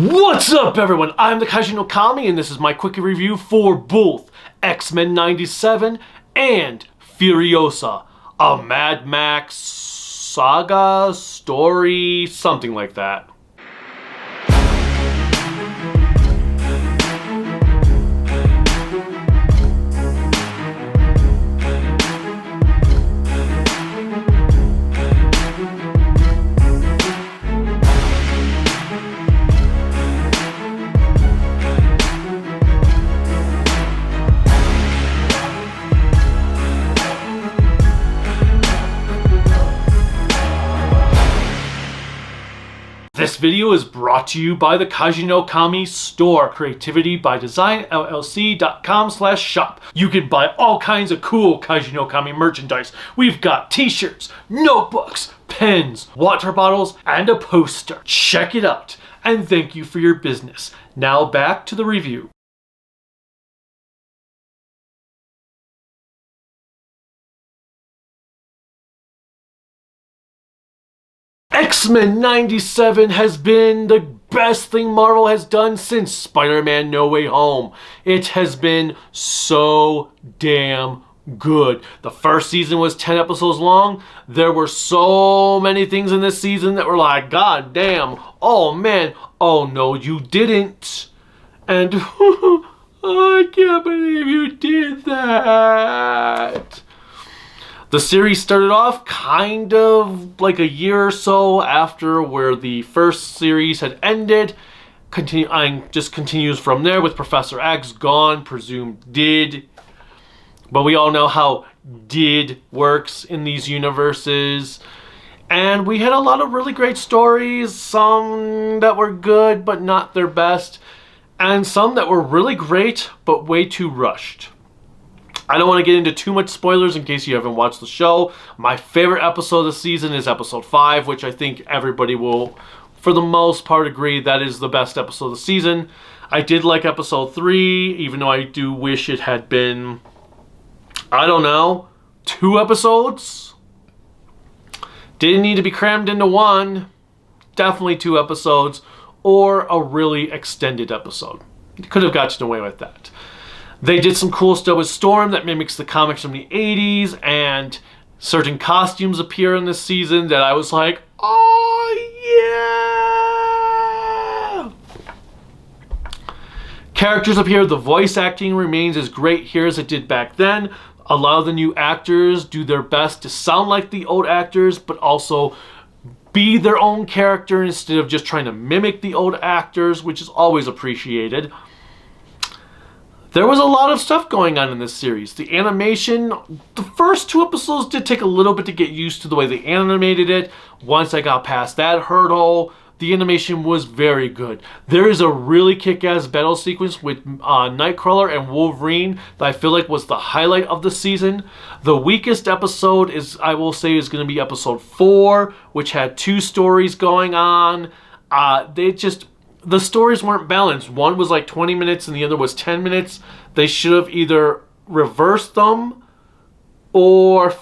What's up, everyone? I'm the Kaiju no Kami, and this is my quickie review for both X-Men 97 and Furiosa, a Mad Max saga, story, something like that. This video is brought to you by the Kaiju no Kami store, creativity by design llc.com/shop. You can buy all kinds of cool Kaiju no Kami merchandise. We've got t-shirts, notebooks, pens, water bottles, and a poster. Check it out, and thank you for your business. Now back to the review. X-Men 97 has been the best thing Marvel has done since Spider-Man No Way Home. It has been so damn good. The first season was 10 episodes long. There were so many things in this season that were like, God damn, oh man, oh no you didn't. And I can't believe you did that. The series started off kind of like a year or so after where the first series had ended. Just continues from there with Professor X gone, presumed did. But we all know how did works in these universes. And we had a lot of really great stories, some that were good but not their best, and some that were really great but way too rushed. I don't want to get into too much spoilers in case you haven't watched the show. My favorite episode of the season is episode 5, which I think everybody will, for the most part, agree that is the best episode of the season. I did like episode 3, even though I do wish it had been, I don't know, 2 episodes? Didn't need to be crammed into one. Definitely 2 episodes, or a really extended episode. Could have gotten away with that. They did some cool stuff with Storm that mimics the comics from the 80s, and certain costumes appear in this season that I was like, oh yeah! Characters appear, the voice acting remains as great here as it did back then. A lot of the new actors do their best to sound like the old actors, but also be their own character instead of just trying to mimic the old actors, which is always appreciated. There was a lot of stuff going on in this series. The animation, the first 2 episodes did take a little bit to get used to the way they animated it. Once I got past that hurdle, the animation was very good. There is a really kick-ass battle sequence with Nightcrawler and Wolverine that I feel like was the highlight of the season. The weakest episode is, I will say, is going to be episode 4, which had 2 stories going on. The stories weren't balanced. One was like 20 minutes and the other was 10 minutes. They should have either reversed them or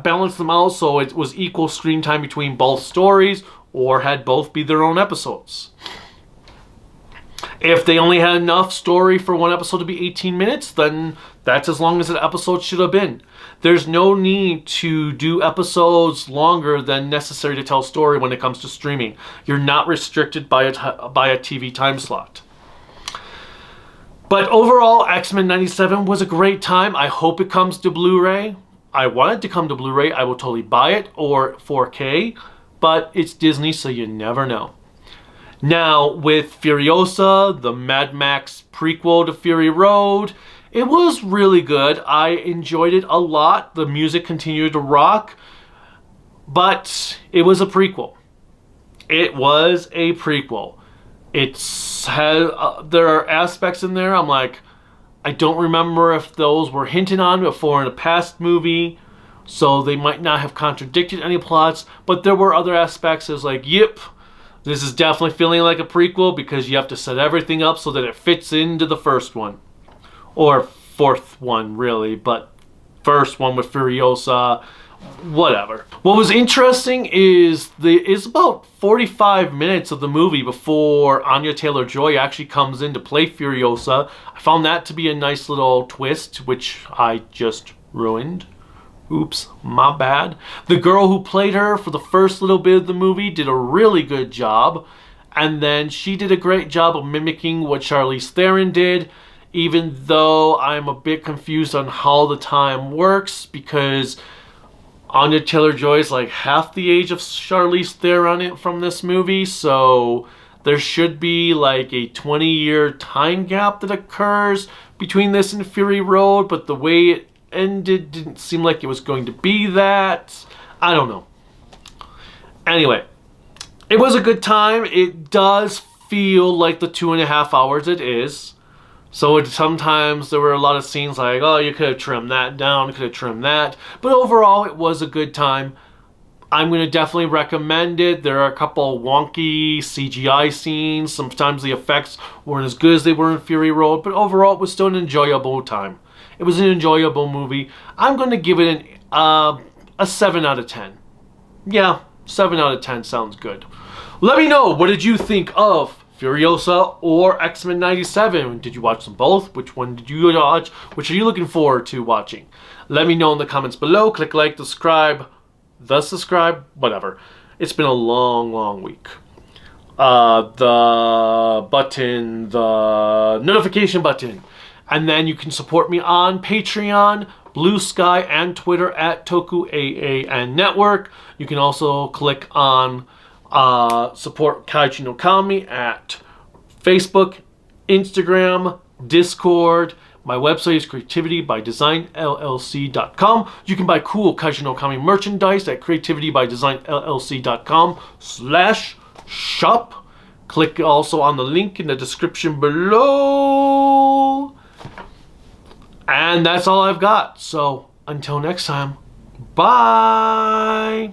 balanced them out so it was equal screen time between both stories, or had both be their own episodes. If they only had enough story for one episode to be 18 minutes, then that's as long as an episode should have been. There's no need to do episodes longer than necessary to tell story when it comes to streaming. You're not restricted by a TV time slot. But overall, X-Men 97 was a great time. I hope it comes to Blu-ray. I want it to come to Blu-ray. I will totally buy it, or 4K. But it's Disney, so you never know. Now, with Furiosa, the Mad Max prequel to Fury Road, it was really good. I enjoyed it a lot. The music continued to rock. But it was a prequel. It was a prequel. There are aspects in there I'm like, I don't remember if those were hinted on before in a past movie, so they might not have contradicted any plots. But there were other aspects that was like, yep, this is definitely feeling like a prequel because you have to set everything up so that it fits into the first one. Or fourth one, really, but first one with Furiosa whatever. What was interesting is it's about 45 minutes of the movie before Anya Taylor-Joy actually comes in to play Furiosa. I found that to be a nice little twist, which I just ruined. Oops, my bad. The girl who played her for the first little bit of the movie did a really good job. And then she did a great job of mimicking what Charlize Theron did, even though I'm a bit confused on how the time works, because Anya Taylor-Joy is like half the age of Charlize Theron from this movie, so there should be like a 20-year time gap that occurs between this and Fury Road, but the way it ended didn't seem like it was going to be that. I don't know. Anyway, it was a good time. It does feel like the 2.5 hours it is. So sometimes there were a lot of scenes like, oh, you could have trimmed that down, you could have trimmed that. But overall, it was a good time. I'm going to definitely recommend it. There are a couple wonky CGI scenes. Sometimes the effects weren't as good as they were in Fury Road. But overall, it was still an enjoyable time. It was an enjoyable movie. I'm going to give it a 7 out of 10. Yeah, 7 out of 10 sounds good. Let me know, what did you think of Furiosa or X-Men 97? Did you watch them both? Which one did you watch? Which are you looking forward to watching? Let me know in the comments below. Click like, subscribe, whatever. It's been a long week. The button, the notification button. And then you can support me on Patreon, Bluesky, and Twitter at TAANN Network. You can also click on support Kaiju no Kami at Facebook, Instagram, Discord. My website is creativitybydesignllc.com. You can buy cool Kaiju no Kami merchandise at creativitybydesignllc.com/shop. Click also on the link in the description below. And that's all I've got. So until next time, bye.